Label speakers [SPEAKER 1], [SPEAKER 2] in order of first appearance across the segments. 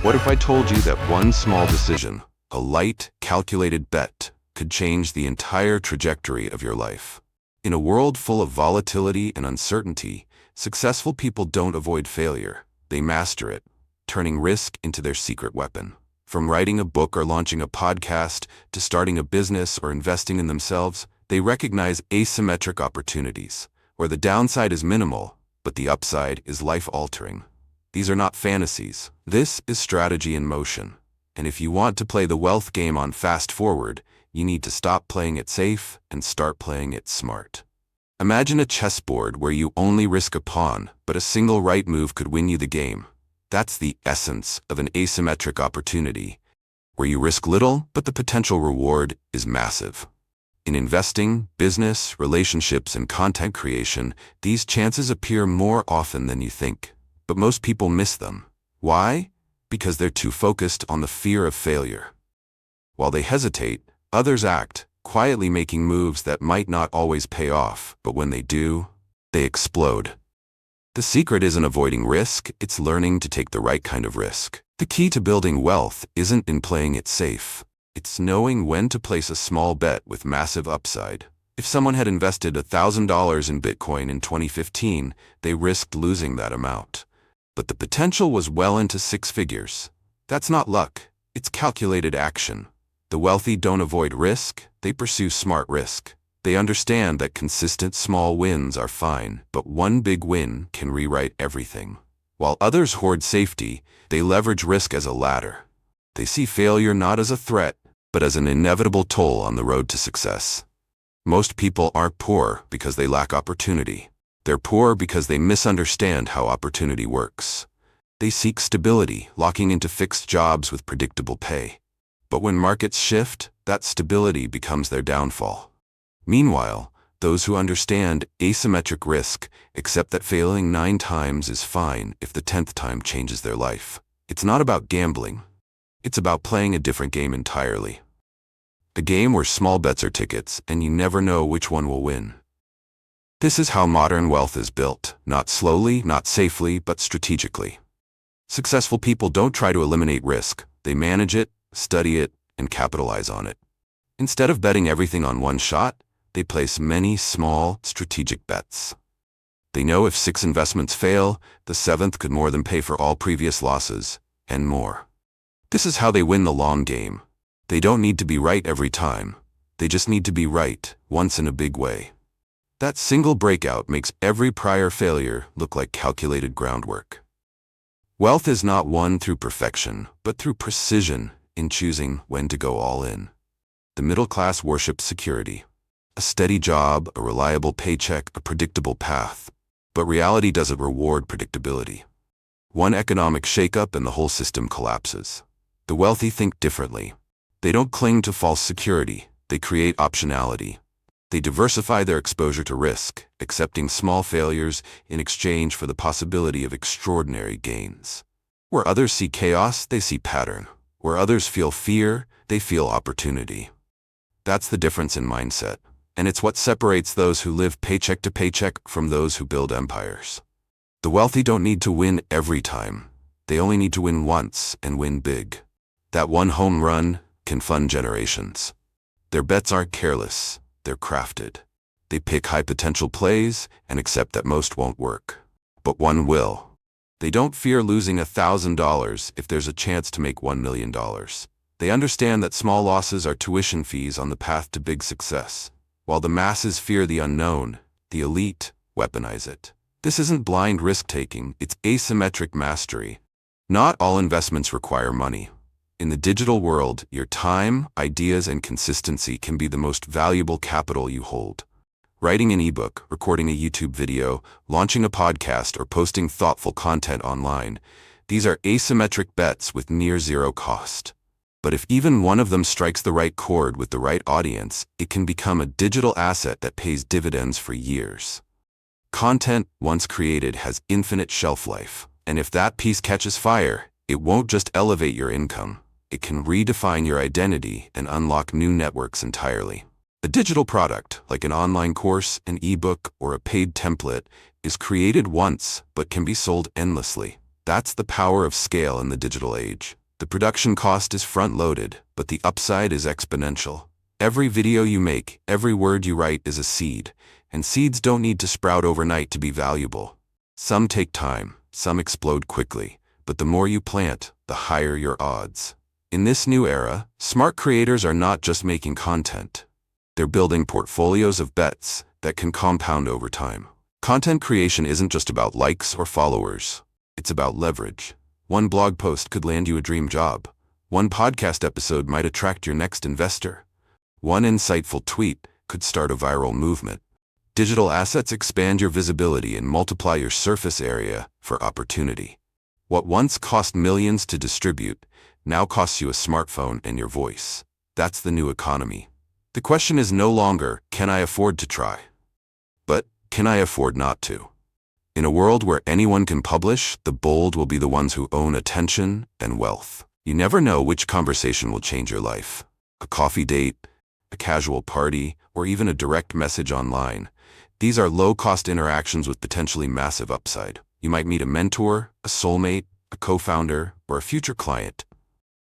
[SPEAKER 1] What if I told you that one small decision, a light, calculated bet, could change the entire trajectory of your life? In a world full of volatility and uncertainty, successful people don't avoid failure. They master it, turning risk into their secret weapon. From writing a book or launching a podcast to starting a business or investing in themselves, they recognize asymmetric opportunities, where the downside is minimal, but the upside is life-altering. These are not fantasies. This is strategy in motion. And if you want to play the wealth game on fast forward, you need to stop playing it safe and start playing it smart. Imagine a chessboard where you only risk a pawn, but a single right move could win you the game. That's the essence of an asymmetric opportunity, where you risk little, but the potential reward is massive. In investing, business, relationships, and content creation, these chances appear more often than you think. But most people miss them. Why? Because they're too focused on the fear of failure. While they hesitate, others act, quietly making moves that might not always pay off, but when they do, they explode. The secret isn't avoiding risk, it's learning to take the right kind of risk. The key to building wealth isn't in playing it safe. It's knowing when to place a small bet with massive upside. If someone had invested $1,000 in Bitcoin in 2015, they risked losing that amount. But the potential was well into six figures. That's not luck, it's calculated action. The wealthy don't avoid risk, they pursue smart risk. They understand that consistent small wins are fine, but one big win can rewrite everything. While others hoard safety, they leverage risk as a ladder. They see failure not as a threat, but as an inevitable toll on the road to success. Most people aren't poor because they lack opportunity. They're poor because they misunderstand how opportunity works. They seek stability, locking into fixed jobs with predictable pay. But when markets shift, that stability becomes their downfall. Meanwhile, those who understand asymmetric risk accept that failing 9 times is fine if the 10th time changes their life. It's not about gambling. It's about playing a different game entirely. A game where small bets are tickets and you never know which one will win. This is how modern wealth is built, not slowly, not safely, but strategically. Successful people don't try to eliminate risk. They manage it, study it, and capitalize on it. Instead of betting everything on one shot, they place many small, strategic bets. They know if 6 investments fail, the 7th could more than pay for all previous losses, and more. This is how they win the long game. They don't need to be right every time. They just need to be right, once in a big way. That single breakout makes every prior failure look like calculated groundwork. Wealth is not won through perfection, but through precision in choosing when to go all in. The middle class worships security. A steady job, a reliable paycheck, a predictable path. But reality doesn't reward predictability. One economic shakeup and the whole system collapses. The wealthy think differently. They don't cling to false security, they create optionality. They diversify their exposure to risk, accepting small failures in exchange for the possibility of extraordinary gains. Where others see chaos, they see pattern. Where others feel fear, they feel opportunity. That's the difference in mindset. And it's what separates those who live paycheck to paycheck from those who build empires. The wealthy don't need to win every time. They only need to win once and win big. That one home run can fund generations. Their bets aren't careless, they're crafted. They pick high-potential plays and accept that most won't work. But one will. They don't fear losing $1,000 if there's a chance to make $1 million. They understand that small losses are tuition fees on the path to big success. While the masses fear the unknown, the elite weaponize it. This isn't blind risk-taking, it's asymmetric mastery. Not all investments require money. In the digital world, your time, ideas, and consistency can be the most valuable capital you hold. Writing an ebook, recording a YouTube video, launching a podcast, or posting thoughtful content online, these are asymmetric bets with near zero cost. But if even one of them strikes the right chord with the right audience, it can become a digital asset that pays dividends for years. Content, once created, has infinite shelf life. And if that piece catches fire, it won't just elevate your income. It can redefine your identity and unlock new networks entirely. A digital product, like an online course, an ebook, or a paid template, is created once but can be sold endlessly. That's the power of scale in the digital age. The production cost is front-loaded, but the upside is exponential. Every video you make, every word you write is a seed, and seeds don't need to sprout overnight to be valuable. Some take time, some explode quickly, but the more you plant, the higher your odds. In this new era, smart creators are not just making content. They're building portfolios of bets that can compound over time. Content creation isn't just about likes or followers. It's about leverage. One blog post could land you a dream job. One podcast episode might attract your next investor. One insightful tweet could start a viral movement. Digital assets expand your visibility and multiply your surface area for opportunity. What once cost millions to distribute now costs you a smartphone and your voice. That's the new economy. The question is no longer, can I afford to try? But, can I afford not to? In a world where anyone can publish, the bold will be the ones who own attention and wealth. You never know which conversation will change your life. A coffee date, a casual party, or even a direct message online. These are low-cost interactions with potentially massive upside. You might meet a mentor, a soulmate, a co-founder, or a future client.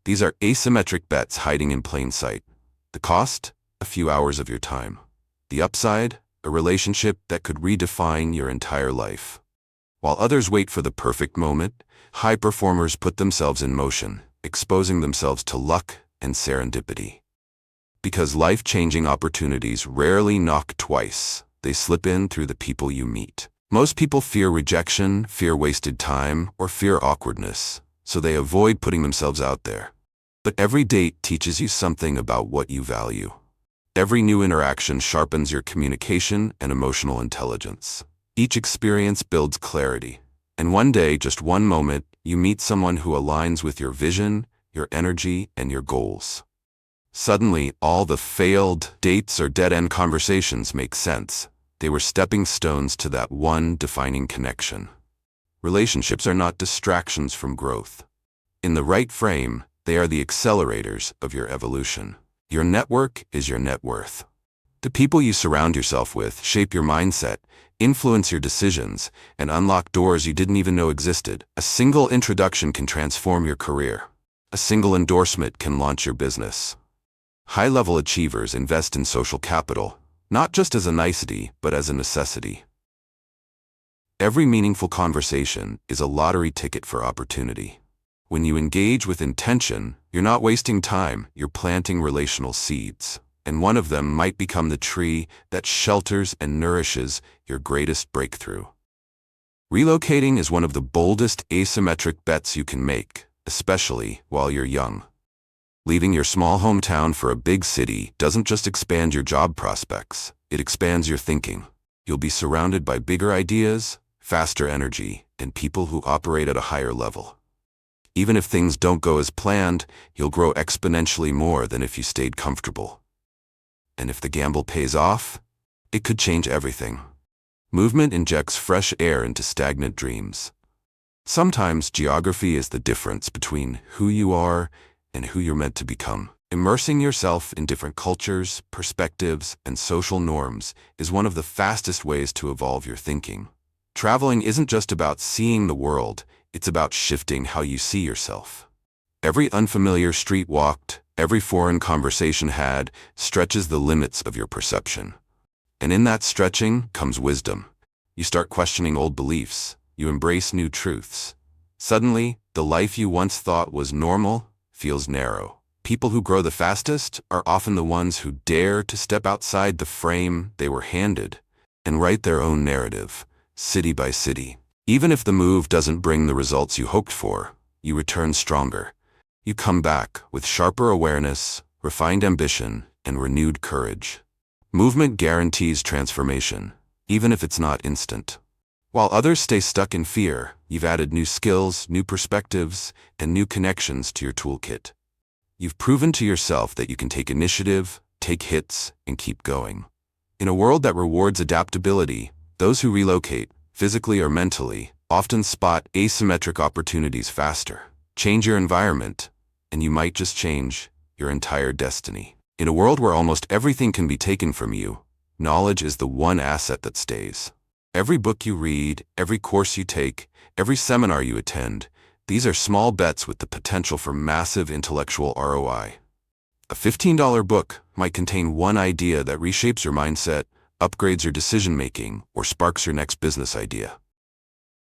[SPEAKER 1] These are asymmetric bets hiding in plain sight. The cost? A few hours of your time. The upside? A relationship that could redefine your entire life. While others wait for the perfect moment, high performers put themselves in motion, exposing themselves to luck and serendipity. Because life-changing opportunities rarely knock twice, they slip in through the people you meet. Most people fear rejection, fear wasted time, or fear awkwardness, so they avoid putting themselves out there. But every date teaches you something about what you value. Every new interaction sharpens your communication and emotional intelligence. Each experience builds clarity. And one day, just one moment, you meet someone who aligns with your vision, your energy, and your goals. Suddenly, all the failed dates or dead-end conversations make sense. They were stepping stones to that one defining connection. Relationships are not distractions from growth. In the right frame, they are the accelerators of your evolution. Your network is your net worth. The people you surround yourself with shape your mindset, influence your decisions, and unlock doors you didn't even know existed. A single introduction can transform your career. A single endorsement can launch your business. High-level achievers invest in social capital, not just as a nicety, but as a necessity. Every meaningful conversation is a lottery ticket for opportunity. When you engage with intention, you're not wasting time, you're planting relational seeds. And one of them might become the tree that shelters and nourishes your greatest breakthrough. Relocating is one of the boldest asymmetric bets you can make, especially while you're young. Leaving your small hometown for a big city doesn't just expand your job prospects, it expands your thinking. You'll be surrounded by bigger ideas, faster energy, and people who operate at a higher level. Even if things don't go as planned, you'll grow exponentially more than if you stayed comfortable. And if the gamble pays off, it could change everything. Movement injects fresh air into stagnant dreams. Sometimes geography is the difference between who you are and who you're meant to become. Immersing yourself in different cultures, perspectives, and social norms is one of the fastest ways to evolve your thinking. Traveling isn't just about seeing the world, it's about shifting how you see yourself. Every unfamiliar street walked, every foreign conversation had, stretches the limits of your perception. And in that stretching comes wisdom. You start questioning old beliefs. You embrace new truths. Suddenly, the life you once thought was normal feels narrow. People who grow the fastest are often the ones who dare to step outside the frame they were handed and write their own narrative, city by city. Even if the move doesn't bring the results you hoped for, you return stronger. You come back with sharper awareness, refined ambition, and renewed courage. Movement guarantees transformation, even if it's not instant. While others stay stuck in fear, you've added new skills, new perspectives, and new connections to your toolkit. You've proven to yourself that you can take initiative, take hits, and keep going. In a world that rewards adaptability, those who relocate, physically or mentally, often spot asymmetric opportunities faster. Change your environment, and you might just change your entire destiny. In a world where almost everything can be taken from you, knowledge is the one asset that stays. Every book you read, every course you take, every seminar you attend, These are small bets with the potential for massive intellectual ROI. A $15 book might contain one idea that reshapes your mindset, upgrades your decision-making, or sparks your next business idea.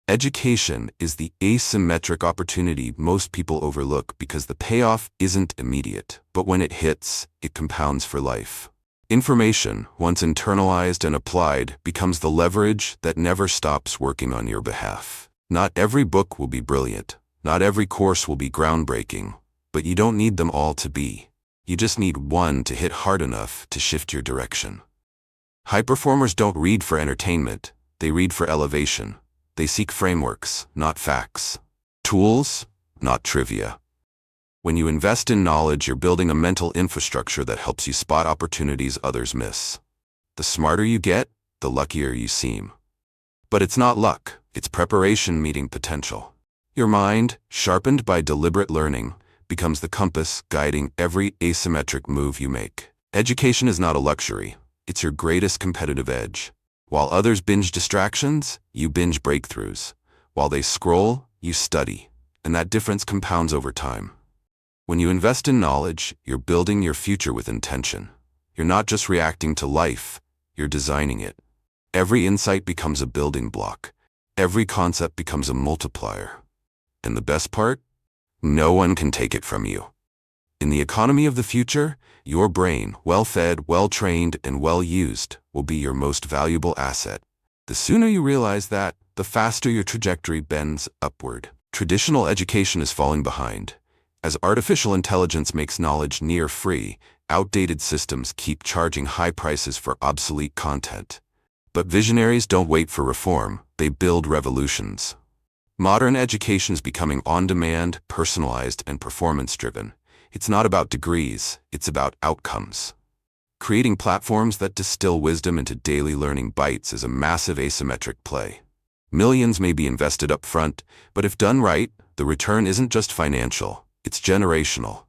[SPEAKER 1] Education is the asymmetric opportunity most people overlook because the payoff isn't immediate, but when it hits, it compounds for life. Information, once internalized and applied, becomes the leverage that never stops working on your behalf. Not every book will be brilliant. Not every course will be groundbreaking, but you don't need them all to be. You just need one to hit hard enough to shift your direction. High performers don't read for entertainment, they read for elevation. They seek frameworks, not facts. Tools, not trivia. When you invest in knowledge, you're building a mental infrastructure that helps you spot opportunities others miss. The smarter you get, the luckier you seem. But it's not luck, it's preparation meeting potential. Your mind, sharpened by deliberate learning, becomes the compass guiding every asymmetric move you make. Education is not a luxury, it's your greatest competitive edge. While others binge distractions, you binge breakthroughs. While they scroll, you study. And that difference compounds over time. When you invest in knowledge, you're building your future with intention. You're not just reacting to life, you're designing it. Every insight becomes a building block. Every concept becomes a multiplier. And the best part? No one can take it from you. In the economy of the future, your brain, well-fed, well-trained, and well-used, will be your most valuable asset. The sooner you realize that, the faster your trajectory bends upward. Traditional education is falling behind. As artificial intelligence makes knowledge near free, outdated systems keep charging high prices for obsolete content. But visionaries don't wait for reform, they build revolutions. Modern education is becoming on-demand, personalized, and performance-driven. It's not about degrees, it's about outcomes. Creating platforms that distill wisdom into daily learning bites is a massive asymmetric play. Millions may be invested up front, but if done right, the return isn't just financial, it's generational.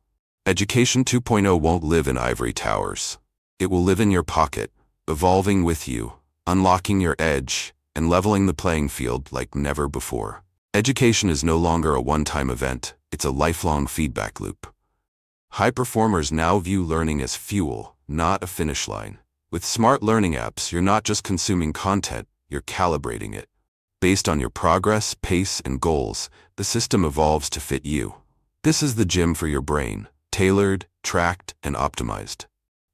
[SPEAKER 1] Education 2.0 won't live in ivory towers. It will live in your pocket, evolving with you, unlocking your edge, and leveling the playing field like never before. Education is no longer a one-time event, it's a lifelong feedback loop. High performers now view learning as fuel, not a finish line. With smart learning apps, you're not just consuming content, you're calibrating it. Based on your progress, pace, and goals, the system evolves to fit you. This is the gym for your brain, tailored, tracked, and optimized.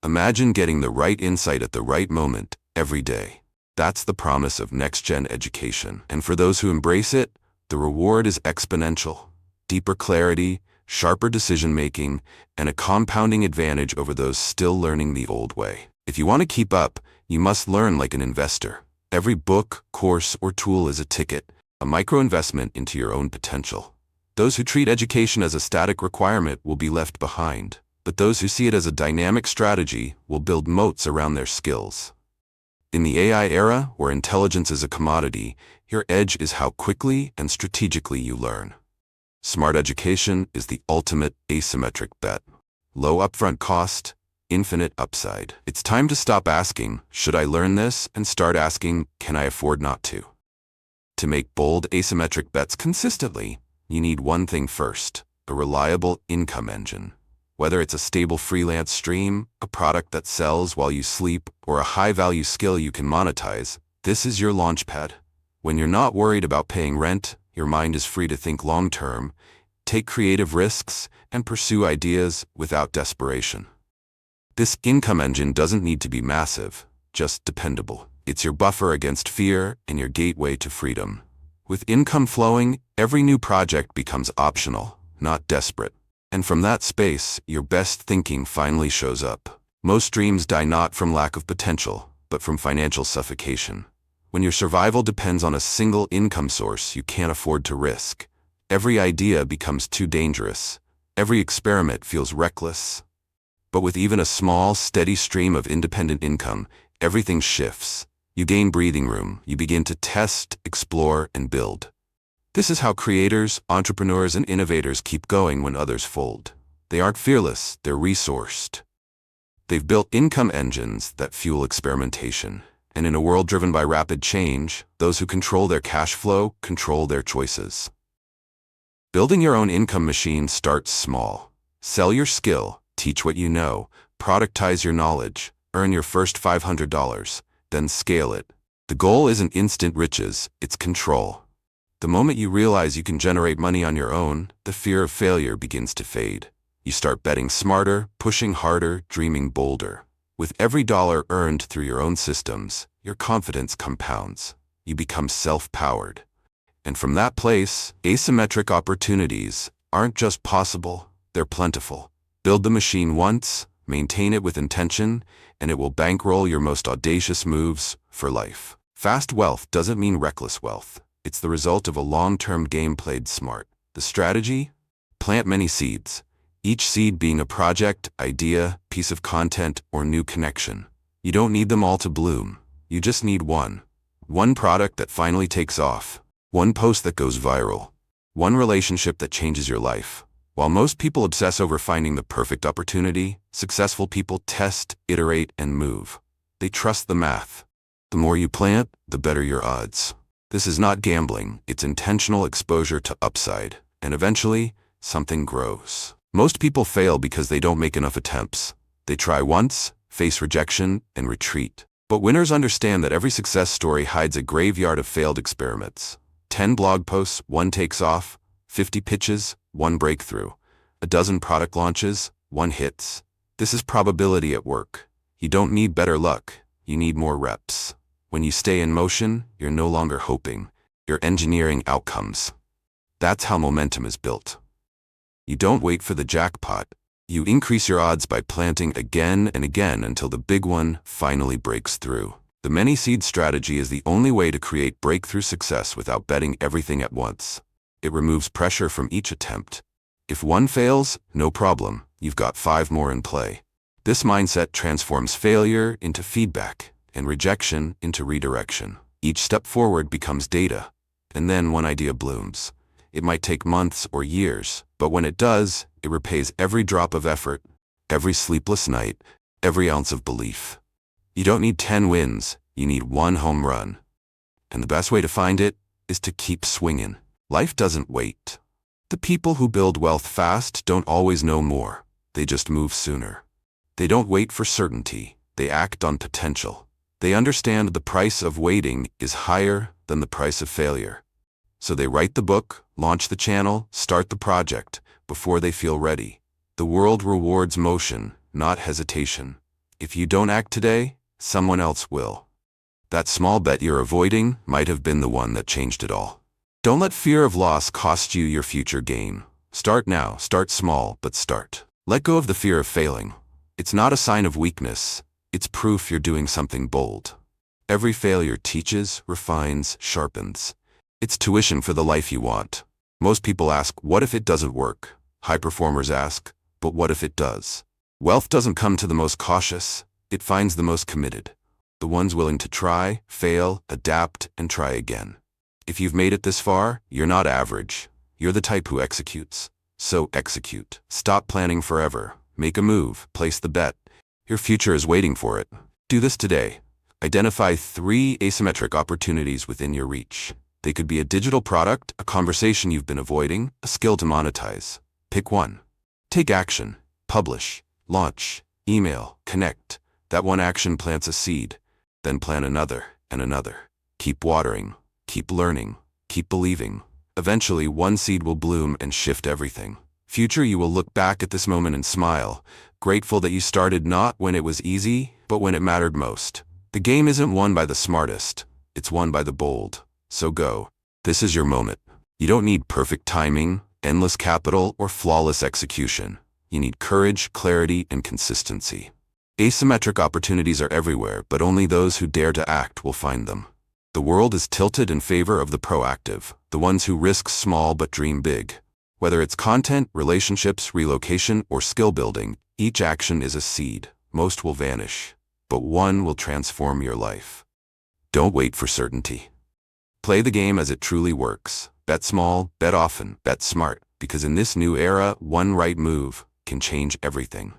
[SPEAKER 1] Imagine getting the right insight at the right moment, every day. That's the promise of next-gen education. And for those who embrace it, the reward is exponential. Deeper clarity, sharper decision-making, and a compounding advantage over those still learning the old way. If you want to keep up, you must learn like an investor. Every book, course, or tool is a ticket, a micro-investment into your own potential. Those who treat education as a static requirement will be left behind, but those who see it as a dynamic strategy will build moats around their skills. In the AI era, where intelligence is a commodity, your edge is how quickly and strategically you learn. Smart education is the ultimate asymmetric bet. Low upfront cost, infinite upside. It's time to stop asking, should I learn this, and start asking, can I afford not to? To make bold asymmetric bets consistently, you need one thing first, a reliable income engine. Whether it's a stable freelance stream, a product that sells while you sleep, or a high-value skill you can monetize, this is your launchpad. When you're not worried about paying rent, your mind is free to think long-term, take creative risks, and pursue ideas without desperation. This income engine doesn't need to be massive, just dependable. It's your buffer against fear and your gateway to freedom. With income flowing, every new project becomes optional, not desperate. And from that space, your best thinking finally shows up. Most dreams die not from lack of potential, but from financial suffocation. When your survival depends on a single income source you can't afford to risk, every idea becomes too dangerous. Every experiment feels reckless. But with even a small, steady stream of independent income, everything shifts. You gain breathing room, you begin to test, explore, and build. This is how creators, entrepreneurs, and innovators keep going when others fold. They aren't fearless, they're resourced. They've built income engines that fuel experimentation. And in a world driven by rapid change, those who control their cash flow control their choices. Building your own income machine starts small. Sell your skill, teach what you know, productize your knowledge, earn your first $500, then scale it. The goal isn't instant riches, it's control. The moment you realize you can generate money on your own, the fear of failure begins to fade. You start betting smarter, pushing harder, dreaming bolder. With every dollar earned through your own systems, your confidence compounds. You become self-powered. And from that place, asymmetric opportunities aren't just possible, they're plentiful. Build the machine once, maintain it with intention, and it will bankroll your most audacious moves for life. Fast wealth doesn't mean reckless wealth. It's the result of a long-term game played smart. The strategy? Plant many seeds. Each seed being a project, idea, piece of content, or new connection. You don't need them all to bloom. You just need one. One product that finally takes off. One post that goes viral. One relationship that changes your life. While most people obsess over finding the perfect opportunity, successful people test, iterate, and move. They trust the math. The more you plant, the better your odds. This is not gambling, it's intentional exposure to upside. And eventually, something grows. Most people fail because they don't make enough attempts. They try once, face rejection, and retreat. But winners understand that every success story hides a graveyard of failed experiments. 10 blog posts, 1 takes off. 50 pitches, 1 breakthrough. A dozen product launches, 1 hits. This is probability at work. You don't need better luck, you need more reps. When you stay in motion, you're no longer hoping. You're engineering outcomes. That's how momentum is built. You don't wait for the jackpot. You increase your odds by planting again and again until the big one finally breaks through. The many seed strategy is the only way to create breakthrough success without betting everything at once. It removes pressure from each attempt. If one fails, no problem, you've got 5 more in play. This mindset transforms failure into feedback and rejection into redirection. Each step forward becomes data, and then one idea blooms. It might take months or years, but when it does, it repays every drop of effort, every sleepless night, every ounce of belief. You don't need 10 wins, you need 1 home run. And the best way to find it is to keep swinging. Life doesn't wait. The people who build wealth fast don't always know more, they just move sooner. They don't wait for certainty, they act on potential. They understand the price of waiting is higher than the price of failure. So they write the book, launch the channel, start the project, before they feel ready. The world rewards motion, not hesitation. If you don't act today, someone else will. That small bet you're avoiding might have been the one that changed it all. Don't let fear of loss cost you your future gain. Start now, start small, but start. Let go of the fear of failing. It's not a sign of weakness, it's proof you're doing something bold. Every failure teaches, refines, sharpens. It's tuition for the life you want. Most people ask, what if it doesn't work? High performers ask, but what if it does? Wealth doesn't come to the most cautious, it finds the most committed. The ones willing to try, fail, adapt, and try again. If you've made it this far, you're not average. You're the type who executes. So execute. Stop planning forever. Make a move. Place the bet. Your future is waiting for it. Do this today. Identify 3 asymmetric opportunities within your reach. They could be a digital product, a conversation you've been avoiding, a skill to monetize. Pick one. Take action. Publish. Launch. Email. Connect. That one action plants a seed. Then plant another and another. Keep watering. Keep learning. Keep believing. Eventually, one seed will bloom and shift everything. Future, you will look back at this moment and smile, grateful that you started not when it was easy, but when it mattered most. The game isn't won by the smartest. It's won by the bold. So go. This is your moment. You don't need perfect timing, endless capital, or flawless execution. You need courage, clarity, and consistency. Asymmetric opportunities are everywhere, but only those who dare to act will find them. The world is tilted in favor of the proactive, the ones who risk small but dream big. Whether it's content, relationships, relocation, or skill building, each action is a seed. Most will vanish, but one will transform your life. Don't wait for certainty. Play the game as it truly works. Bet small, bet often, bet smart, because in this new era, one right move can change everything.